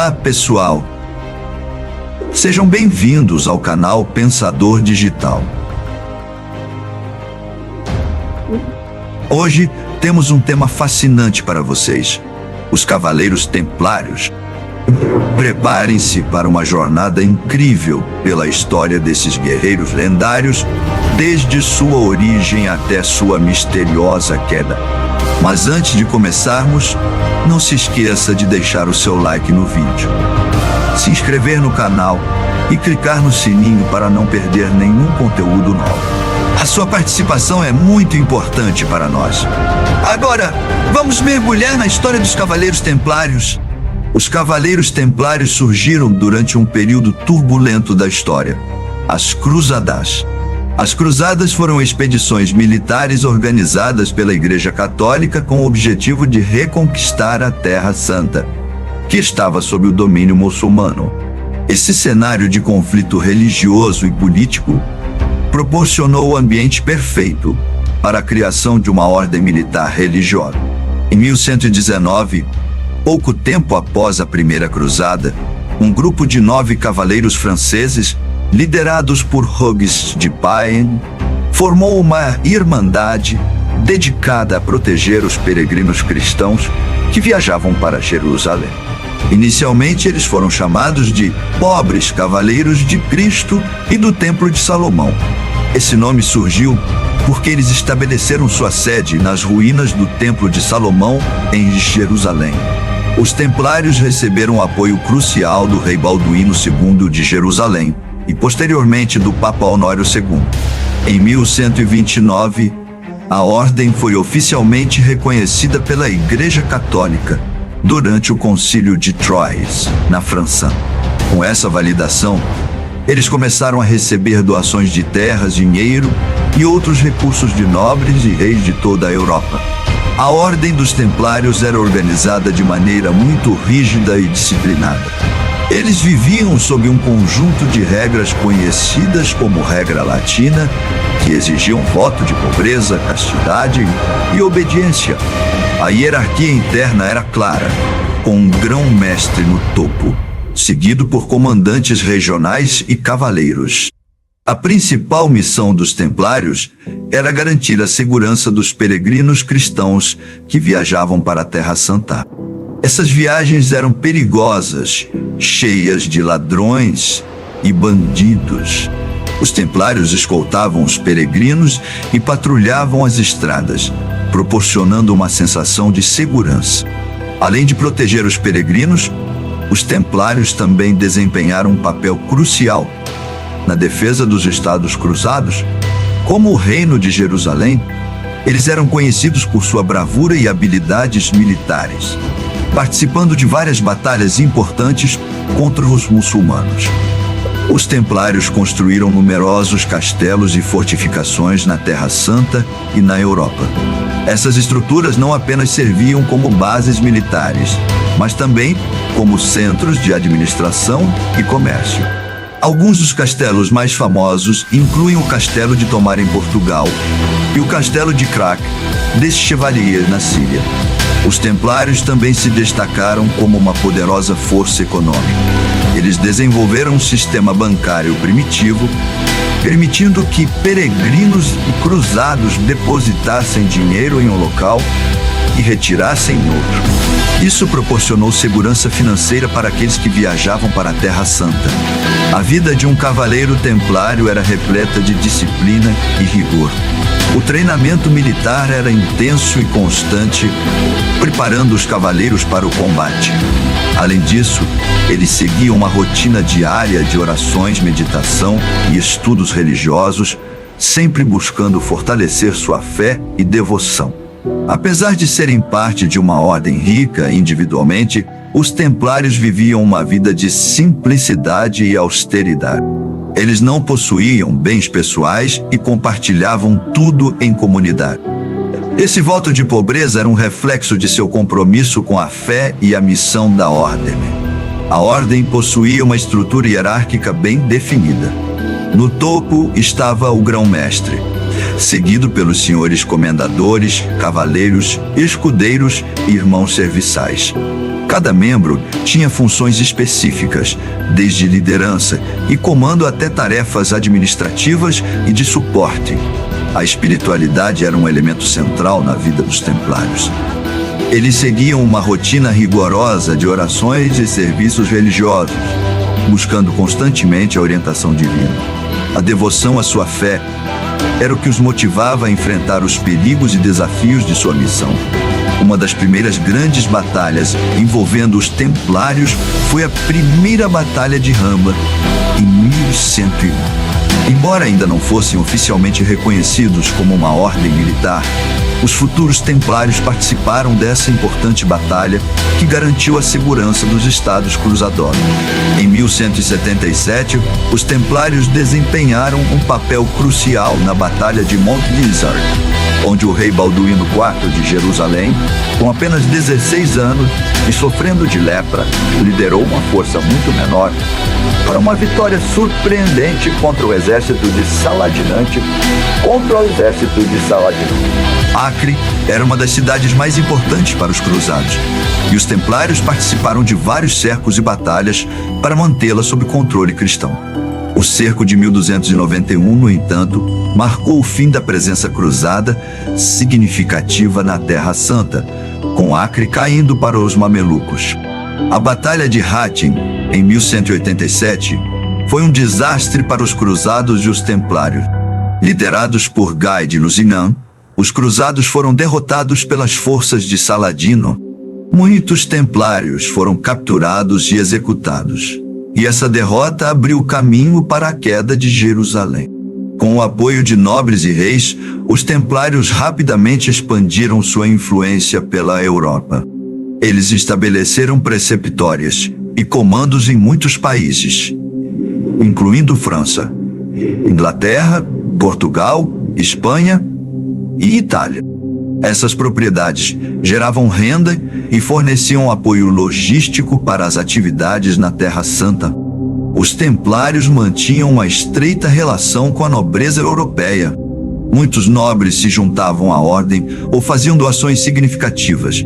Olá, pessoal! Sejam bem-vindos ao canal Pensador Digital. Hoje temos um tema fascinante para vocês: os Cavaleiros Templários. Preparem-se para uma jornada incrível pela história desses guerreiros lendários, desde sua origem até sua misteriosa queda. Mas antes de começarmos, não se esqueça de deixar o seu like no vídeo, se inscrever no canal e clicar no sininho para não perder nenhum conteúdo novo. A sua participação é muito importante para nós. Agora, vamos mergulhar na história dos Cavaleiros Templários. Os Cavaleiros Templários surgiram durante um período turbulento da história: as Cruzadas. As Cruzadas foram expedições militares organizadas pela Igreja Católica com o objetivo de reconquistar a Terra Santa, que estava sob o domínio muçulmano. Esse cenário de conflito religioso e político proporcionou o ambiente perfeito para a criação de uma ordem militar religiosa. Em 1119, pouco tempo após a Primeira Cruzada, um grupo de 9 cavaleiros franceses, liderados por Hugues de Payens, formou uma irmandade dedicada a proteger os peregrinos cristãos que viajavam para Jerusalém. Inicialmente, eles foram chamados de Pobres Cavaleiros de Cristo e do Templo de Salomão. Esse nome surgiu porque eles estabeleceram sua sede nas ruínas do Templo de Salomão, em Jerusalém. Os Templários receberam apoio crucial do rei Balduíno II de Jerusalém e, posteriormente, do Papa Honório II. Em 1129, a ordem foi oficialmente reconhecida pela Igreja Católica durante o Concílio de Troyes, na França. Com essa validação, eles começaram a receber doações de terras, dinheiro e outros recursos de nobres e reis de toda a Europa. A Ordem dos Templários era organizada de maneira muito rígida e disciplinada. Eles viviam sob um conjunto de regras conhecidas como regra latina, que exigiam voto de pobreza, castidade e obediência. A hierarquia interna era clara, com um grão-mestre no topo, seguido por comandantes regionais e cavaleiros. A principal missão dos Templários era garantir a segurança dos peregrinos cristãos que viajavam para a Terra Santa. Essas viagens eram perigosas, cheias de ladrões e bandidos. Os Templários escoltavam os peregrinos e patrulhavam as estradas, proporcionando uma sensação de segurança. Além de proteger os peregrinos, os Templários também desempenharam um papel crucial na defesa dos Estados Cruzados. Como o Reino de Jerusalém, eles eram conhecidos por sua bravura e habilidades militares, participando de várias batalhas importantes contra os muçulmanos. Os Templários construíram numerosos castelos e fortificações na Terra Santa e na Europa. Essas estruturas não apenas serviam como bases militares, mas também como centros de administração e comércio. Alguns dos castelos mais famosos incluem o Castelo de Tomar em Portugal e o Castelo de Crac des Chevaliers na Síria. Os Templários também se destacaram como uma poderosa força econômica. Eles desenvolveram um sistema bancário primitivo, permitindo que peregrinos e cruzados depositassem dinheiro em um local e retirassem em outro. Isso proporcionou segurança financeira para aqueles que viajavam para a Terra Santa. A vida de um cavaleiro templário era repleta de disciplina e rigor. O treinamento militar era intenso e constante, preparando os cavaleiros para o combate. Além disso, eles seguiam uma rotina diária de orações, meditação e estudos religiosos, sempre buscando fortalecer sua fé e devoção. Apesar de serem parte de uma ordem rica individualmente, os Templários viviam uma vida de simplicidade e austeridade. Eles não possuíam bens pessoais e compartilhavam tudo em comunidade. Esse voto de pobreza era um reflexo de seu compromisso com a fé e a missão da ordem. A ordem possuía uma estrutura hierárquica bem definida. No topo estava o grão-mestre, seguido pelos senhores comendadores, cavaleiros, escudeiros e irmãos serviçais. Cada membro tinha funções específicas, desde liderança e comando até tarefas administrativas e de suporte. A espiritualidade era um elemento central na vida dos templários. Eles seguiam uma rotina rigorosa de orações e serviços religiosos, buscando constantemente a orientação divina. A devoção à sua fé era o que os motivava a enfrentar os perigos e desafios de sua missão. Uma das primeiras grandes batalhas envolvendo os templários foi a primeira Batalha de Rama, em 1101. Embora ainda não fossem oficialmente reconhecidos como uma ordem militar, os futuros templários participaram dessa importante batalha que garantiu a segurança dos estados cruzadores. Em 1177, os templários desempenharam um papel crucial na Batalha de Mount Lizard, onde o rei Balduíno IV de Jerusalém, com apenas 16 anos e sofrendo de lepra, liderou uma força muito menor para uma vitória surpreendente contra o exército de Saladinante. Acre era uma das cidades mais importantes para os cruzados, e os templários participaram de vários cercos e batalhas para mantê-la sob controle cristão. O cerco de 1291, no entanto, marcou o fim da presença cruzada significativa na Terra Santa, com Acre caindo para os mamelucos. A Batalha de Hattin, em 1187, foi um desastre para os cruzados e os templários. Liderados por Guy de Lusignan, os cruzados foram derrotados pelas forças de Saladino. Muitos templários foram capturados e executados, e essa derrota abriu caminho para a queda de Jerusalém. Com o apoio de nobres e reis, os templários rapidamente expandiram sua influência pela Europa. Eles estabeleceram preceptórias e comandos em muitos países, incluindo França, Inglaterra, Portugal, Espanha e Itália. Essas propriedades geravam renda e forneciam apoio logístico para as atividades na Terra Santa. Os templários mantinham uma estreita relação com a nobreza europeia. Muitos nobres se juntavam à ordem ou faziam doações significativas.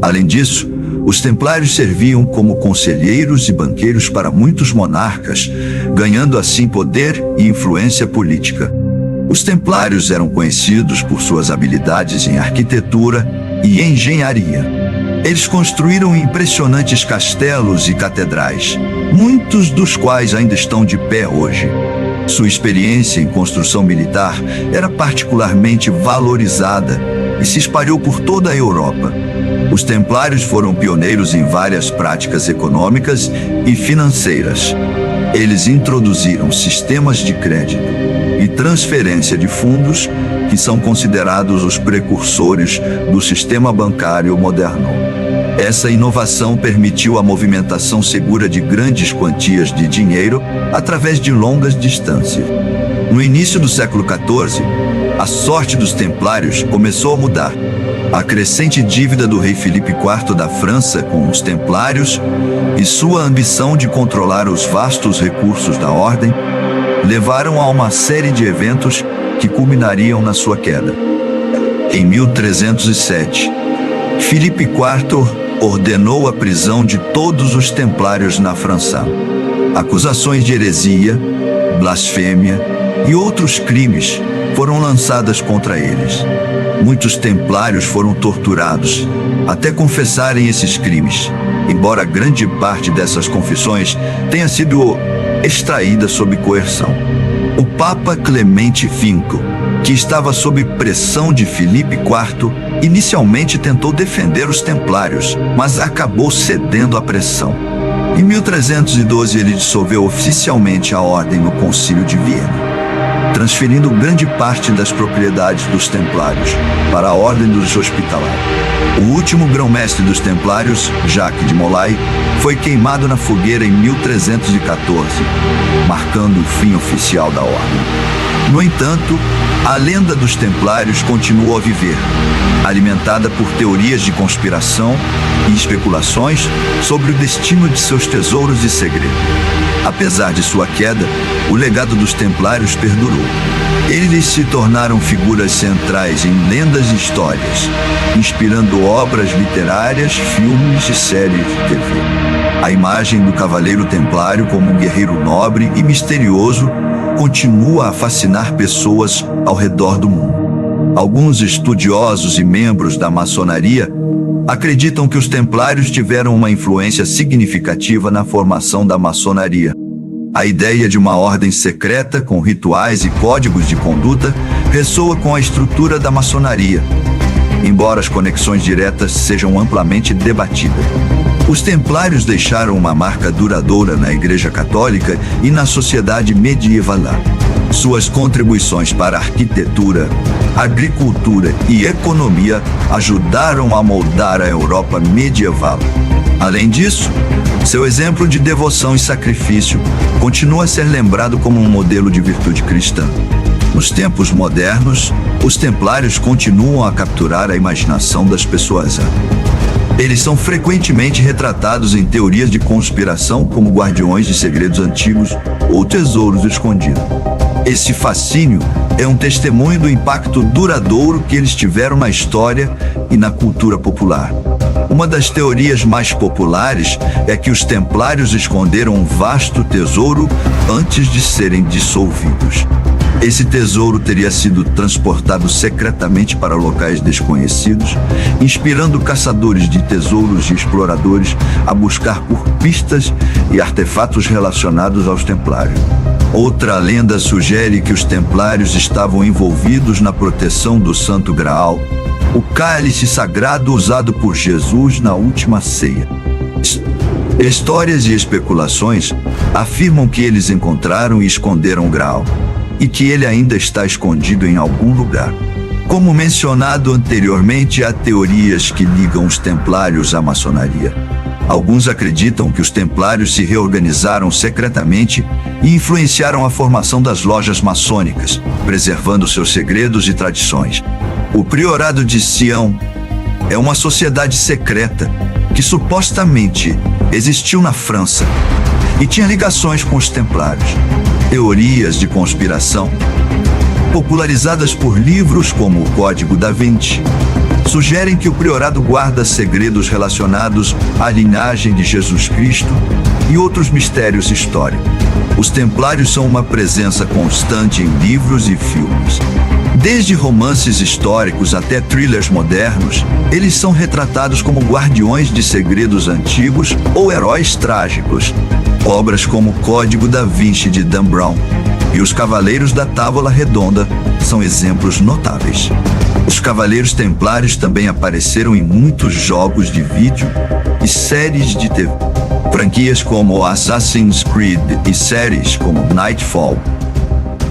Além disso, os templários serviam como conselheiros e banqueiros para muitos monarcas, ganhando assim poder e influência política. Os templários eram conhecidos por suas habilidades em arquitetura e engenharia. Eles construíram impressionantes castelos e catedrais, muitos dos quais ainda estão de pé hoje. Sua experiência em construção militar era particularmente valorizada e se espalhou por toda a Europa. Os templários foram pioneiros em várias práticas econômicas e financeiras. Eles introduziram sistemas de crédito e transferência de fundos que são considerados os precursores do sistema bancário moderno. Essa inovação permitiu a movimentação segura de grandes quantias de dinheiro através de longas distâncias. No início do século XIV, a sorte dos templários começou a mudar. A crescente dívida do rei Filipe IV da França com os templários e sua ambição de controlar os vastos recursos da ordem levaram a uma série de eventos que culminariam na sua queda. Em 1307, Filipe IV ordenou a prisão de todos os templários na França. Acusações de heresia, blasfêmia e outros crimes foram lançadas contra eles. Muitos templários foram torturados até confessarem esses crimes, embora grande parte dessas confissões tenha sido extraída sob coerção. O Papa Clemente V, que estava sob pressão de Filipe IV, inicialmente tentou defender os templários, mas acabou cedendo à pressão. Em 1312, ele dissolveu oficialmente a ordem no Concílio de Viena, transferindo grande parte das propriedades dos templários para a Ordem dos Hospitalários. O último grão-mestre dos templários, Jacques de Molay, foi queimado na fogueira em 1314, marcando o fim oficial da ordem. No entanto, a lenda dos templários continuou a viver, alimentada por teorias de conspiração e especulações sobre o destino de seus tesouros e segredos. Apesar de sua queda, o legado dos Templários perdurou. Eles se tornaram figuras centrais em lendas e histórias, inspirando obras literárias, filmes e séries de TV. A imagem do Cavaleiro Templário como um guerreiro nobre e misterioso continua a fascinar pessoas ao redor do mundo. Alguns estudiosos e membros da maçonaria acreditam que os Templários tiveram uma influência significativa na formação da maçonaria. A ideia de uma ordem secreta com rituais e códigos de conduta ressoa com a estrutura da maçonaria, embora as conexões diretas sejam amplamente debatidas. Os Templários deixaram uma marca duradoura na Igreja Católica e na sociedade medieval. Suas contribuições para a arquitetura, agricultura e economia ajudaram a moldar a Europa medieval. Além disso, seu exemplo de devoção e sacrifício continua a ser lembrado como um modelo de virtude cristã. Nos tempos modernos, os Templários continuam a capturar a imaginação das pessoas. Eles são frequentemente retratados em teorias de conspiração como guardiões de segredos antigos ou tesouros escondidos. Esse fascínio é um testemunho do impacto duradouro que eles tiveram na história e na cultura popular. Uma das teorias mais populares é que os Templários esconderam um vasto tesouro antes de serem dissolvidos. Esse tesouro teria sido transportado secretamente para locais desconhecidos, inspirando caçadores de tesouros e exploradores a buscar por pistas e artefatos relacionados aos Templários. Outra lenda sugere que os Templários estavam envolvidos na proteção do Santo Graal, o cálice sagrado usado por Jesus na última ceia. Histórias e especulações afirmam que eles encontraram e esconderam o Graal, e que ele ainda está escondido em algum lugar. Como mencionado anteriormente, há teorias que ligam os Templários à maçonaria. Alguns acreditam que os Templários se reorganizaram secretamente e influenciaram a formação das lojas maçônicas, preservando seus segredos e tradições. O Priorado de Sião é uma sociedade secreta que supostamente existiu na França e tinha ligações com os Templários. Teorias de conspiração, popularizadas por livros como O Código da Vinci, sugerem que o priorado guarda segredos relacionados à linhagem de Jesus Cristo e outros mistérios históricos. Os Templários são uma presença constante em livros e filmes. Desde romances históricos até thrillers modernos, eles são retratados como guardiões de segredos antigos ou heróis trágicos. Obras como Código da Vinci de Dan Brown e Os Cavaleiros da Távola Redonda são exemplos notáveis. Os Cavaleiros Templários também apareceram em muitos jogos de vídeo e séries de TV. Franquias como Assassin's Creed e séries como Nightfall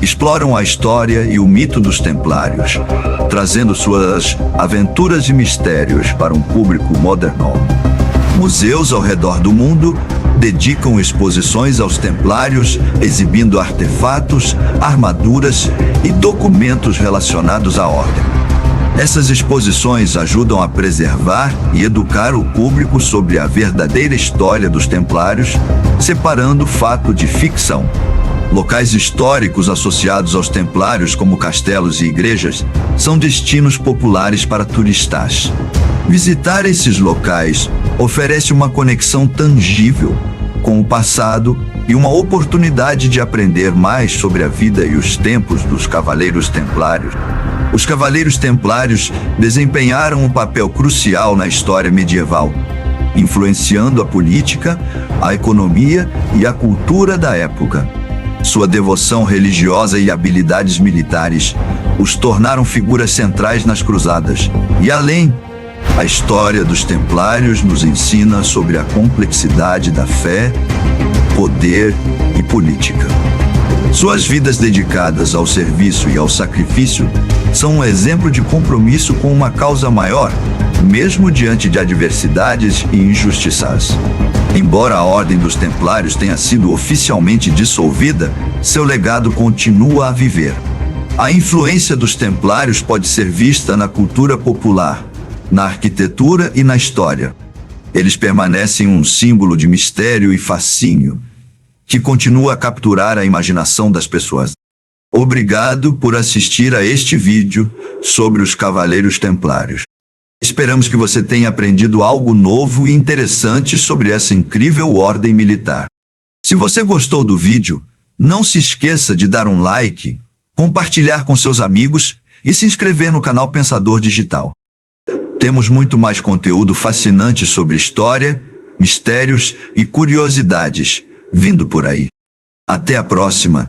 exploram a história e o mito dos Templários, trazendo suas aventuras e mistérios para um público moderno. Museus ao redor do mundo dedicam exposições aos Templários, exibindo artefatos, armaduras e documentos relacionados à ordem. Essas exposições ajudam a preservar e educar o público sobre a verdadeira história dos Templários, separando fato de ficção. Locais históricos associados aos Templários, como castelos e igrejas, são destinos populares para turistas. Visitar esses locais oferece uma conexão tangível com o passado e uma oportunidade de aprender mais sobre a vida e os tempos dos Cavaleiros Templários. Os Cavaleiros Templários desempenharam um papel crucial na história medieval, influenciando a política, a economia e a cultura da época. Sua devoção religiosa e habilidades militares os tornaram figuras centrais nas cruzadas. E além, a história dos Templários nos ensina sobre a complexidade da fé, poder e política. Suas vidas dedicadas ao serviço e ao sacrifício são um exemplo de compromisso com uma causa maior, mesmo diante de adversidades e injustiças. Embora a Ordem dos Templários tenha sido oficialmente dissolvida, seu legado continua a viver. A influência dos Templários pode ser vista na cultura popular, na arquitetura e na história. Eles permanecem um símbolo de mistério e fascínio, que continua a capturar a imaginação das pessoas. Obrigado por assistir a este vídeo sobre os Cavaleiros Templários. Esperamos que você tenha aprendido algo novo e interessante sobre essa incrível ordem militar. Se você gostou do vídeo, não se esqueça de dar um like, compartilhar com seus amigos e se inscrever no canal Pensador Digital. Temos muito mais conteúdo fascinante sobre história, mistérios e curiosidades vindo por aí. Até a próxima!